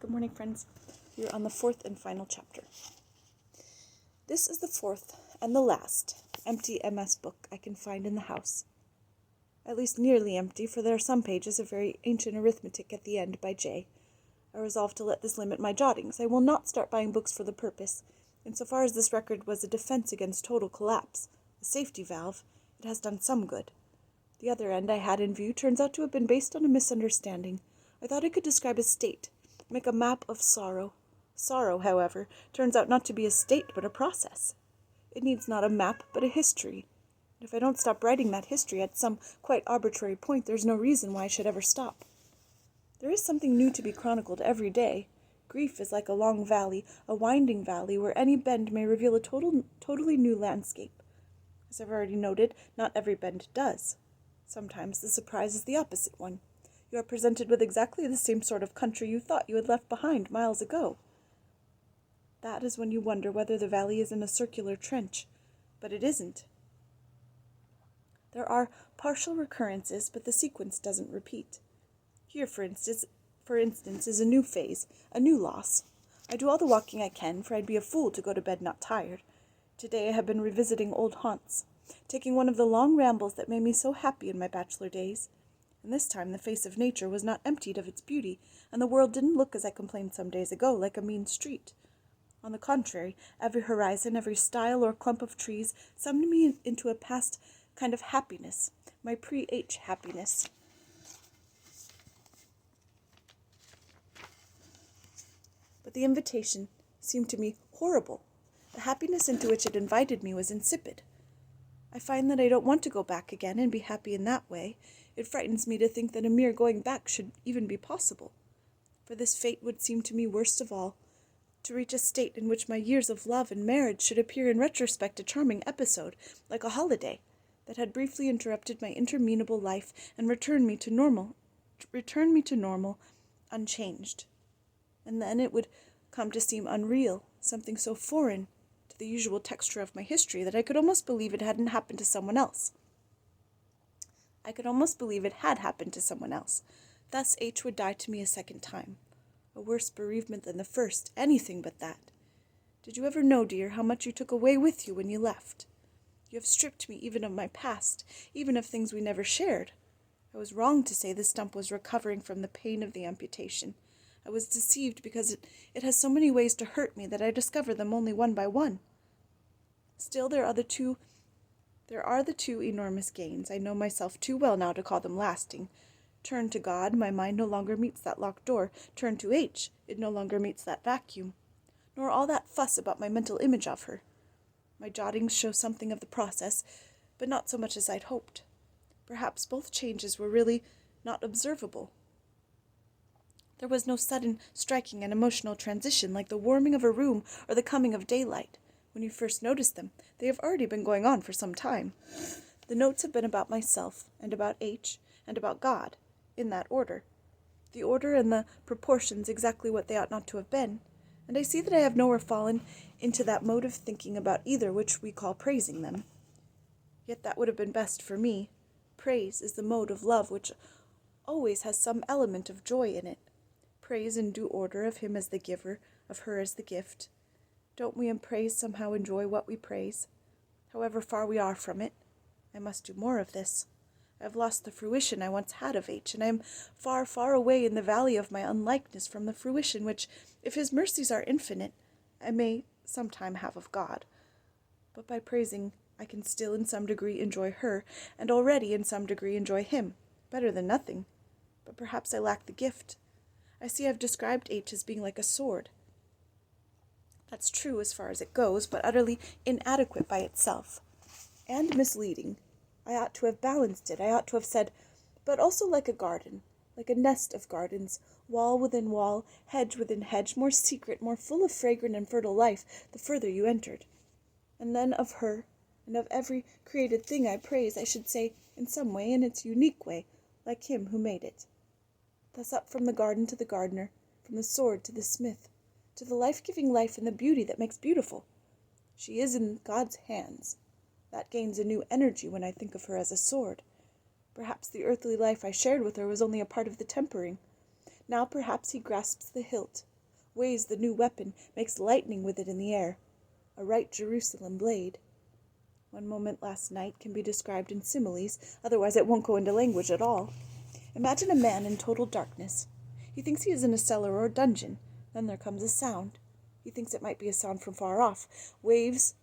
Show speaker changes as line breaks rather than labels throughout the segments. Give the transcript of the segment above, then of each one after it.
Good morning, friends. We are on the fourth and final chapter. This is the fourth and the last empty MS book I can find in the house. At least nearly empty, for there are some pages of very ancient arithmetic at the end by J. I resolved to let this limit my jottings. I will not start buying books for the purpose. Insofar as this record was a defense against total collapse, a safety valve, it has done some good. The other end I had in view turns out to have been based on a misunderstanding. I thought I could describe a state, make a map of sorrow. Sorrow, however, turns out not to be a state but a process. It needs not a map but a history. And if I don't stop writing that history at some quite arbitrary point, there's no reason why I should ever stop. There is something new to be chronicled every day. Grief is like a long valley, a winding valley where any bend may reveal a totally new landscape. As I've already noted, not every bend does. Sometimes the surprise is the opposite one. You are presented with exactly the same sort of country you thought you had left behind miles ago. That is when you wonder whether the valley is in a circular trench. But it isn't. There are partial recurrences, but the sequence doesn't repeat. Here, for instance, is a new phase, a new loss. I do all the walking I can, for I'd be a fool to go to bed not tired. Today I have been revisiting old haunts, taking one of the long rambles that made me so happy in my bachelor days. And this time the face of nature was not emptied of its beauty, and the world didn't look, as I complained some days ago, like a mean street. On the contrary, every horizon, every stile or clump of trees summoned me into a past kind of happiness, my pre-H happiness. But the invitation seemed to me horrible. The happiness into which it invited me was insipid. I find that I don't want to go back again and be happy in that way. It frightens me to think that a mere going back should even be possible. For this fate would seem to me worst of all, to reach a state in which my years of love and marriage should appear in retrospect a charming episode, like a holiday, that had briefly interrupted my interminable life and return me to normal, unchanged. And then it would come to seem unreal, something so foreign to the usual texture of my history that I could almost believe it hadn't happened to someone else. I could almost believe it had happened to someone else. Thus H would die to me a second time. A worse bereavement than the first, anything but that. Did you ever know, dear, how much you took away with you when you left? You have stripped me even of my past, even of things we never shared. I was wrong to say the stump was recovering from the pain of the amputation. I was deceived because it has so many ways to hurt me that I discover them only one by one. Still, there are the two enormous gains. I know myself too well now to call them lasting. Turn to God, my mind no longer meets that locked door. Turn to H, it no longer meets that vacuum. Nor all that fuss about my mental image of her. My jottings show something of the process, but not so much as I'd hoped. Perhaps both changes were really not observable. There was no sudden, striking and emotional transition like the warming of a room or the coming of daylight. When you first noticed them, they have already been going on for some time. The notes have been about myself, and about H, and about God, in that order. The order and the proportions exactly what they ought not to have been, and I see that I have nowhere fallen into that mode of thinking about either which we call praising them. Yet that would have been best for me. Praise is the mode of love which always has some element of joy in it. Praise in due order of him as the giver, of her as the gift. Don't we in praise somehow enjoy what we praise? However far we are from it, I must do more of this. I have lost the fruition I once had of H, and I am far, far away in the valley of my unlikeness from the fruition which, if his mercies are infinite, I may sometime have of God. But by praising, I can still in some degree enjoy her, and already in some degree enjoy him, better than nothing. But perhaps I lack the gift. I see I've described H as being like a sword. That's true as far as it goes, but utterly inadequate by itself. And misleading. I ought to have balanced it. I ought to have said, but also like a garden, like a nest of gardens, wall within wall, hedge within hedge, more secret, more full of fragrant and fertile life, the further you entered. And then of her, and of every created thing I praise, I should say, in some way, in its unique way, like him who made it. Thus up from the garden to the gardener, from the sword to the smith, to the life-giving life and the beauty that makes beautiful. She is in God's hands. That gains a new energy when I think of her as a sword. Perhaps the earthly life I shared with her was only a part of the tempering. Now perhaps he grasps the hilt, weighs the new weapon, makes lightning with it in the air, a right Jerusalem blade. One moment last night can be described in similes, otherwise it won't go into language at all. Imagine a man in total darkness. He thinks he is in a cellar or a dungeon. Then there comes a sound. He thinks it might be a sound from far off, waves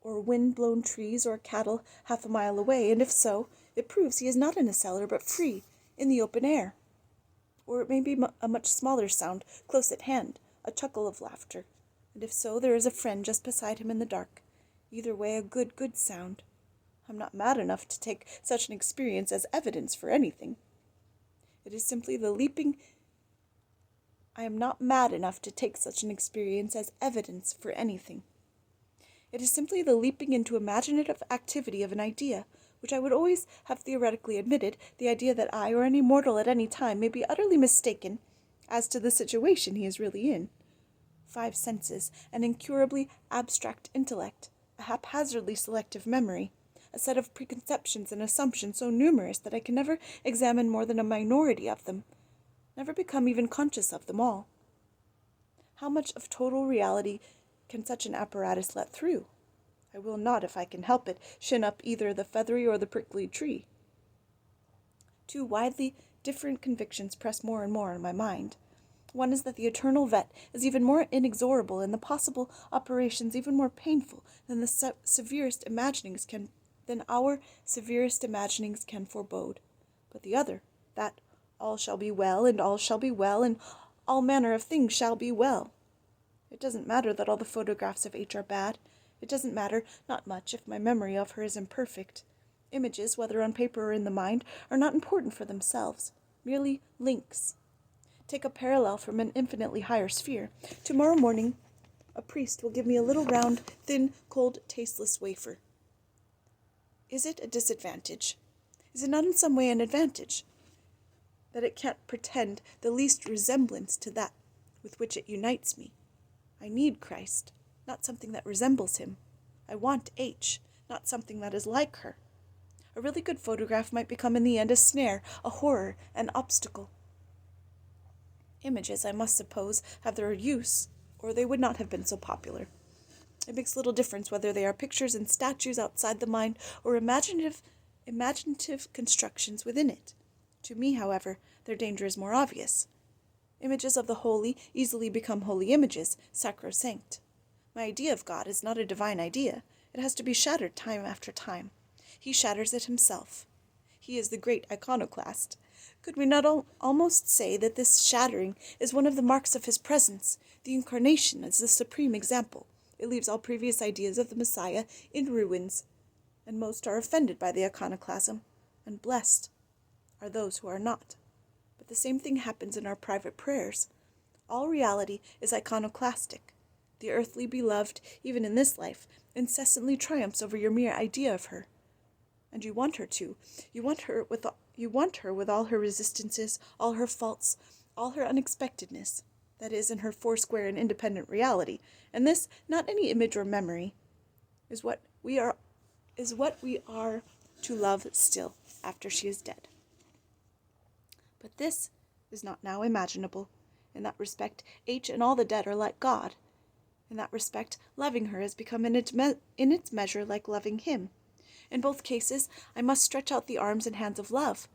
or wind-blown trees or cattle half a mile away, and if so, it proves he is not in a cellar but free, in the open air. Or it may be a much smaller sound, close at hand, a chuckle of laughter, and if so, there is a friend just beside him in the dark. Either way, a good sound. I'm not mad enough to take such an experience as evidence for anything. It is simply the leaping... I am not mad enough to take such an experience as evidence for anything. It is simply the leaping into imaginative activity of an idea, which I would always have theoretically admitted, the idea that I or any mortal at any time may be utterly mistaken as to the situation he is really in. 5 senses, an incurably abstract intellect, a haphazardly selective memory, a set of preconceptions and assumptions so numerous that I can never examine more than a minority of them, never become even conscious of them all. How much of total reality can such an apparatus let through? I will not, if I can help it, shin up either the feathery or the prickly tree. 2 widely different convictions press more and more on my mind. One is that the eternal vet is even more inexorable and the possible operations even more painful than the severest imaginings can forebode. But the other, that all shall be well, and all shall be well, and all manner of things shall be well. It doesn't matter that all the photographs of H are bad. It doesn't matter, not much, if my memory of her is imperfect. Images, whether on paper or in the mind, are not important for themselves, merely links. Take a parallel from an infinitely higher sphere. Tomorrow morning, a priest will give me a little round, thin, cold, tasteless wafer. Is it a disadvantage? Is it not in some way an advantage? That it can't pretend the least resemblance to that with which it unites me. I need Christ, not something that resembles him. I want H, not something that is like her. A really good photograph might become in the end a snare, a horror, an obstacle. Images, I must suppose, have their use, or they would not have been so popular. It makes little difference whether they are pictures and statues outside the mind or imaginative constructions within it. To me, however, their danger is more obvious. Images of the holy easily become holy images, sacrosanct. My idea of God is not a divine idea. It has to be shattered time after time. He shatters it himself. He is the great iconoclast. Could we not almost say that this shattering is one of the marks of his presence? The incarnation is the supreme example. It leaves all previous ideas of the Messiah in ruins, and most are offended by the iconoclasm, and blessed are those who are not. But the same thing happens in our private prayers. All reality is iconoclastic. The earthly beloved, even in this life, incessantly triumphs over your mere idea of her. And you want her to. You want her with all her resistances, all her faults, all her unexpectedness. That is, in her foursquare and independent reality. And this, not any image or memory, is what we are to love still after she is dead. But this is not now imaginable. In that respect, H and all the dead are like God. In that respect, loving her has become in its measure like loving him. In both cases, I must stretch out the arms and hands of love.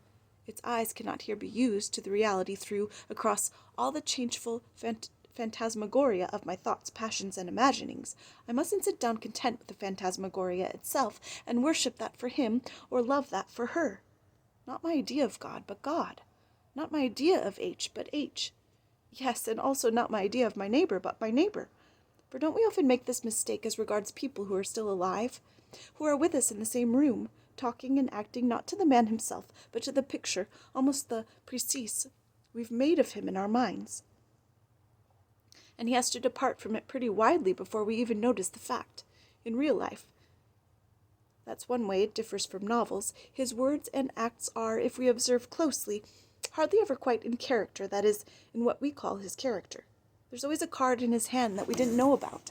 Its eyes cannot here be used to the reality through, across all the changeful phantasmagoria of my thoughts, passions, and imaginings. I mustn't sit down content with the phantasmagoria itself, and worship that for him, or love that for her. Not my idea of God, but God. Not my idea of H, but H. Yes, and also not my idea of my neighbor, but my neighbor. For don't we often make this mistake as regards people who are still alive, who are with us in the same room, talking and acting not to the man himself, but to the picture, almost the précis, we've made of him in our minds. And he has to depart from it pretty widely before we even notice the fact. In real life, that's one way it differs from novels. His words and acts are, if we observe closely, hardly ever quite in character, that is, in what we call his character. There's always a card in his hand that we didn't know about.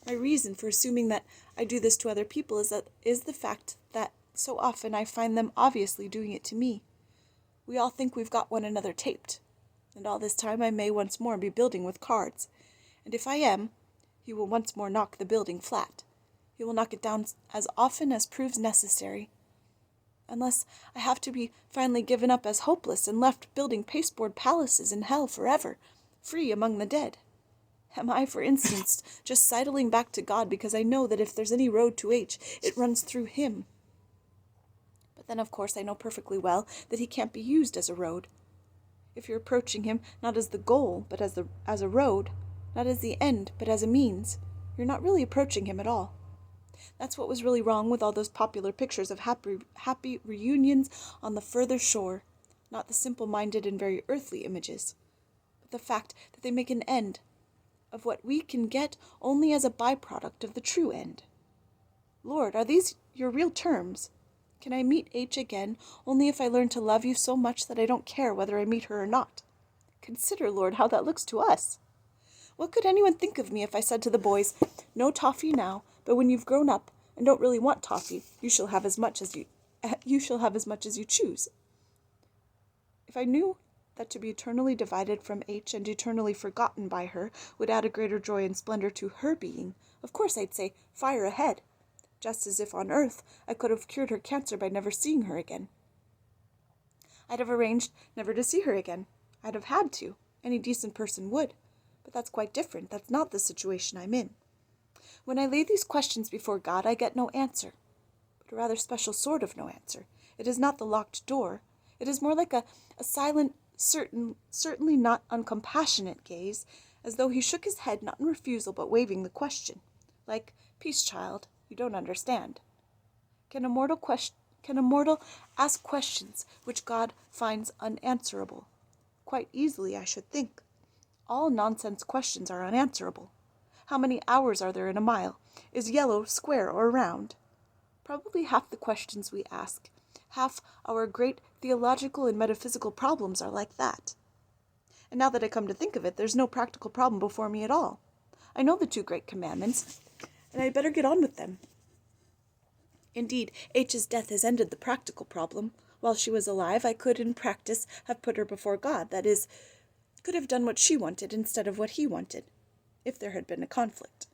My reason for assuming that I do this to other people is the fact that so often I find them obviously doing it to me. We all think we've got one another taped. And all this time I may once more be building with cards. And if I am, he will once more knock the building flat. He will knock it down as often as proves necessary. Unless I have to be finally given up as hopeless and left building pasteboard palaces in hell forever, free among the dead. Am I, for instance, just sidling back to God because I know that if there's any road to H, it runs through him? But then, of course, I know perfectly well that he can't be used as a road. If you're approaching him not as the goal, but as a road, not as the end, but as a means, you're not really approaching him at all. That's what was really wrong with all those popular pictures of happy reunions on the further shore, not the simple-minded and very earthly images, but the fact that they make an end of what we can get only as a byproduct of the true end. Lord, are these your real terms? Can I meet H again only if I learn to love you so much that I don't care whether I meet her or not? Consider, Lord, how that looks to us. What could anyone think of me if I said to the boys, "No toffee now, but when you've grown up and don't really want toffee, you shall have as much as you choose"? If I knew that to be eternally divided from H and eternally forgotten by her would add a greater joy and splendor to her being, of course I'd say, fire ahead, just as if on earth I could have cured her cancer by never seeing her again. I'd have arranged never to see her again. I'd have had to. Any decent person would. But that's quite different. That's not the situation I'm in. When I lay these questions before God, I get no answer, but a rather special sort of no answer. It is not the locked door. It is more like a silent, certainly not uncompassionate gaze, as though he shook his head not in refusal but waiving the question. Like, "Peace, child, you don't understand." Can a mortal ask questions which God finds unanswerable? Quite easily, I should think. All nonsense questions are unanswerable. How many hours are there in a mile? Is yellow square or round? Probably half the questions we ask, half our great theological and metaphysical problems are like that. And now that I come to think of it, there's no practical problem before me at all. I know the 2 great commandments, and I'd better get on with them. Indeed, H's death has ended the practical problem. While she was alive, I could, in practice, have put her before God, that is, could have done what she wanted instead of what he wanted, if there had been a conflict.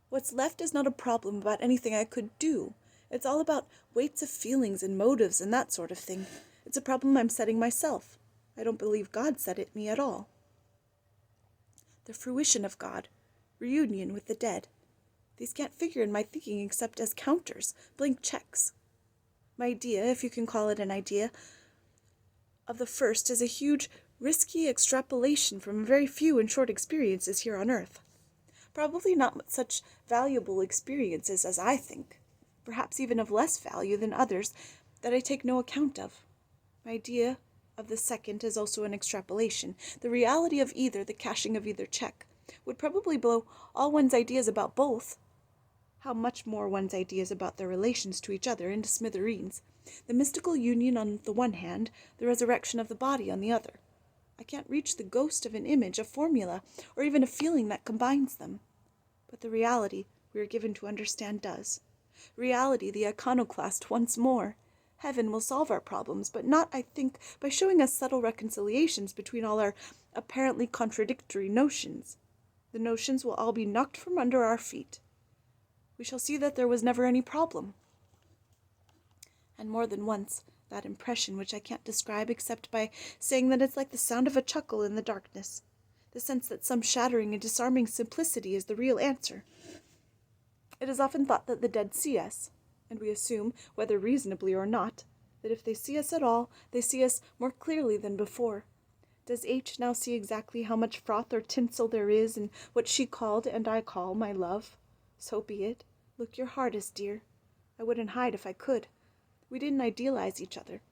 What's left is not a problem about anything I could do. It's all about weights of feelings and motives and that sort of thing. It's a problem I'm setting myself. I don't believe God set it me at all. The fruition of God, reunion with the dead. These can't figure in my thinking except as counters, blank checks. My idea, if you can call it an idea, of the first is a huge, risky extrapolation from very few and short experiences here on earth. Probably not such valuable experiences as I think, perhaps even of less value than others that I take no account of. My idea of the second is also an extrapolation. The reality of either, the cashing of either check, would probably blow all one's ideas about both. How much more one's ideas about their relations to each other into smithereens. The mystical union on the one hand, the resurrection of the body on the other. I can't reach the ghost of an image, a formula, or even a feeling that combines them. But the reality we are given to understand does. Reality, the iconoclast once more. Heaven will solve our problems, but not, I think, by showing us subtle reconciliations between all our apparently contradictory notions. The notions will all be knocked from under our feet. We shall see that there was never any problem. And more than once, that impression which I can't describe except by saying that it's like the sound of a chuckle in the darkness, the sense that some shattering and disarming simplicity is the real answer. It is often thought that the dead see us, and we assume, whether reasonably or not, that if they see us at all, they see us more clearly than before. Does H now see exactly how much froth or tinsel there is in what she called and I call my love? So be it. Look your hardest, dear. I wouldn't hide if I could. We didn't idealize each other.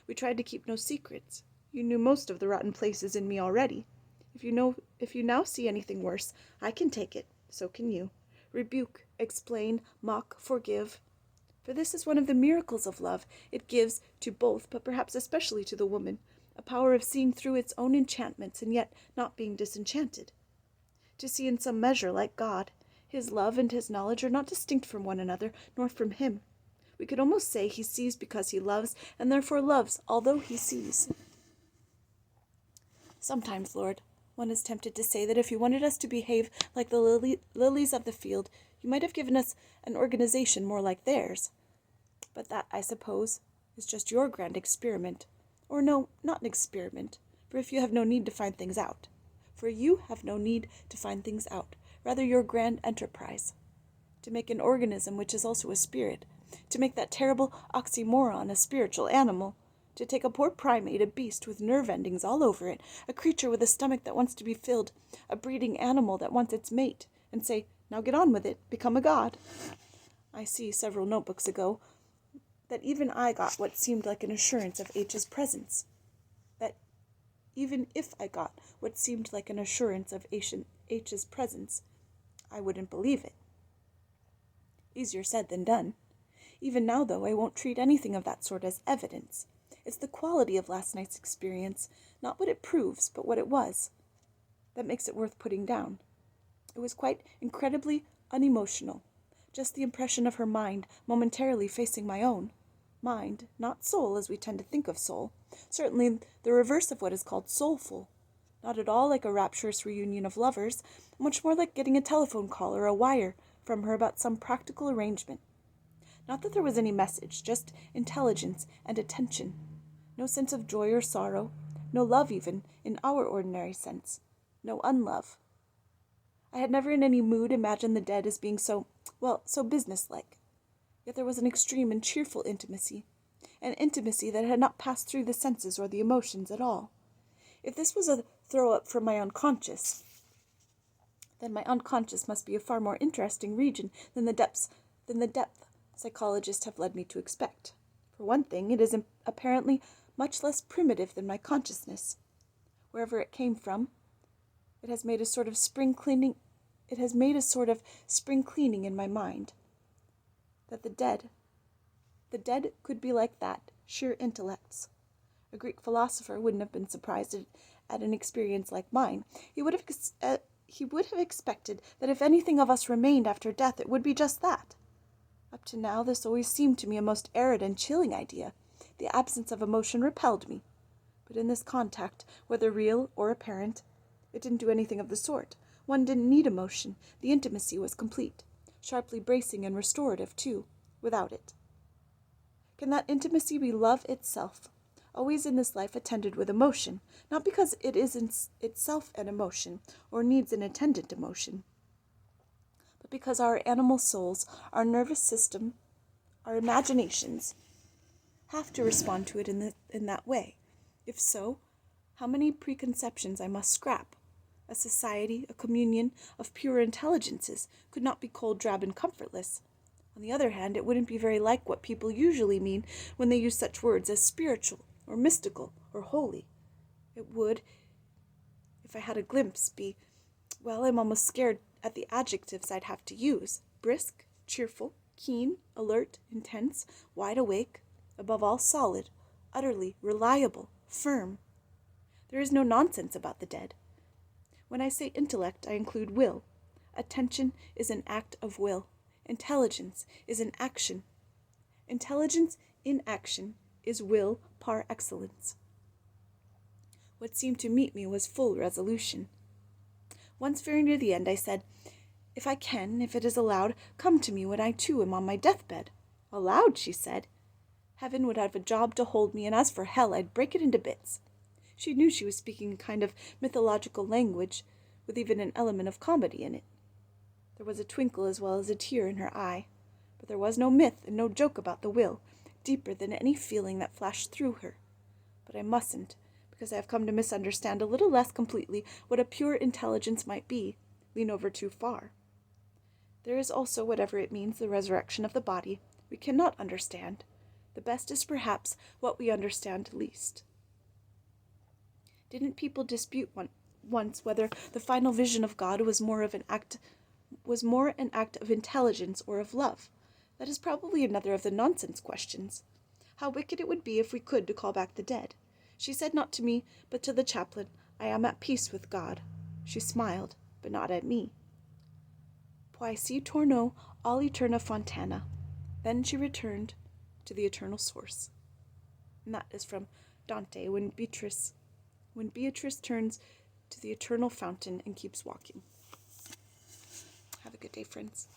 We tried to keep no secrets. You knew most of the rotten places in me already. If you now see anything worse, I can take it. So can you. Rebuke, explain, mock, forgive. For this is one of the miracles of love. It gives to both, but perhaps especially to the woman, a power of seeing through its own enchantments and yet not being disenchanted. To see in some measure like God. His love and his knowledge are not distinct from one another, nor from him. We could almost say he sees because he loves, and therefore loves, although he sees. Sometimes, Lord, one is tempted to say that if you wanted us to behave like the lilies of the field, you might have given us an organization more like theirs. But that, I suppose, is just your grand experiment. Or no, not an experiment, for if you have no need to find things out. For you have no need to find things out, rather your grand enterprise. To make an organism which is also a spirit, to make that terrible oxymoron a spiritual animal, to take a poor primate, a beast with nerve endings all over it, a creature with a stomach that wants to be filled, a breeding animal that wants its mate, and say, now get on with it, become a god. I see several notebooks ago that even I got what seemed like an assurance of H's presence. That even if I got what seemed like an assurance of H's presence, I wouldn't believe it. Easier said than done. Even now, though, I won't treat anything of that sort as evidence. It's the quality of last night's experience, not what it proves, but what it was, that makes it worth putting down. It was quite incredibly unemotional, just the impression of her mind momentarily facing my own. Mind, not soul as we tend to think of soul, certainly the reverse of what is called soulful. Not at all like a rapturous reunion of lovers, much more like getting a telephone call or a wire from her about some practical arrangement. Not that there was any message, just intelligence and attention. No sense of joy or sorrow, no love even, in our ordinary sense, no unlove. I had never in any mood imagined the dead as being so businesslike. Yet there was an extreme and cheerful intimacy, an intimacy that had not passed through the senses or the emotions at all. If this was a throw-up from my unconscious, then my unconscious must be a far more interesting region than the depth psychologists have led me to expect. For one thing, it is apparently much less primitive than my consciousness. Wherever it came from, it has made a sort of spring cleaning in my mind. That the dead could be like that, sheer intellects. A Greek philosopher wouldn't have been surprised at an experience like mine. He would have expected that if anything of us remained after death, it would be just that. Up to now, this always seemed to me a most arid and chilling idea. The absence of emotion repelled me. But in this contact, whether real or apparent, it didn't do anything of the sort. One didn't need emotion. The intimacy was complete, sharply bracing and restorative, too, without it. Can that intimacy be love itself, always in this life attended with emotion, not because it is in itself an emotion, or needs an attendant emotion, but because our animal souls, our nervous system, our imaginations, have to respond to it in that way? If so, how many preconceptions I must scrap? A society, a communion of pure intelligences could not be cold, drab, and comfortless. On the other hand, it wouldn't be very like what people usually mean when they use such words as spiritual, or mystical, or holy. It would, if I had a glimpse, I'm almost scared at the adjectives I'd have to use. Brisk, cheerful, keen, alert, intense, wide awake, above all solid, utterly reliable, firm. There is no nonsense about the dead. When I say intellect, I include will. Attention is an act of will. Intelligence is an action. Intelligence in action is will par excellence. What seemed to meet me was full resolution. Once very near the end I said, if it is allowed, come to me when I too am on my deathbed. Allowed, she said. Heaven would have a job to hold me, and as for hell, I'd break it into bits. She knew she was speaking a kind of mythological language, with even an element of comedy in it. There was a twinkle as well as a tear in her eye, but there was no myth and no joke about the will, deeper than any feeling that flashed through her. But I mustn't, because I have come to misunderstand a little less completely what a pure intelligence might be, lean over too far. There is also, whatever it means, the resurrection of the body, we cannot understand. The best is perhaps what we understand least. Didn't people dispute once whether the final vision of God was more an act of intelligence or of love? That is probably another of the nonsense questions. How wicked it would be if we could to call back the dead. She said not to me, but to the chaplain, I am at peace with God. She smiled, but not at me. Poi si tornò all'eterna fontana. Then she returned to the eternal source. And that is from Dante, when Beatrice when Beatrice turns to the eternal fountain and keeps walking. Have a good day, friends.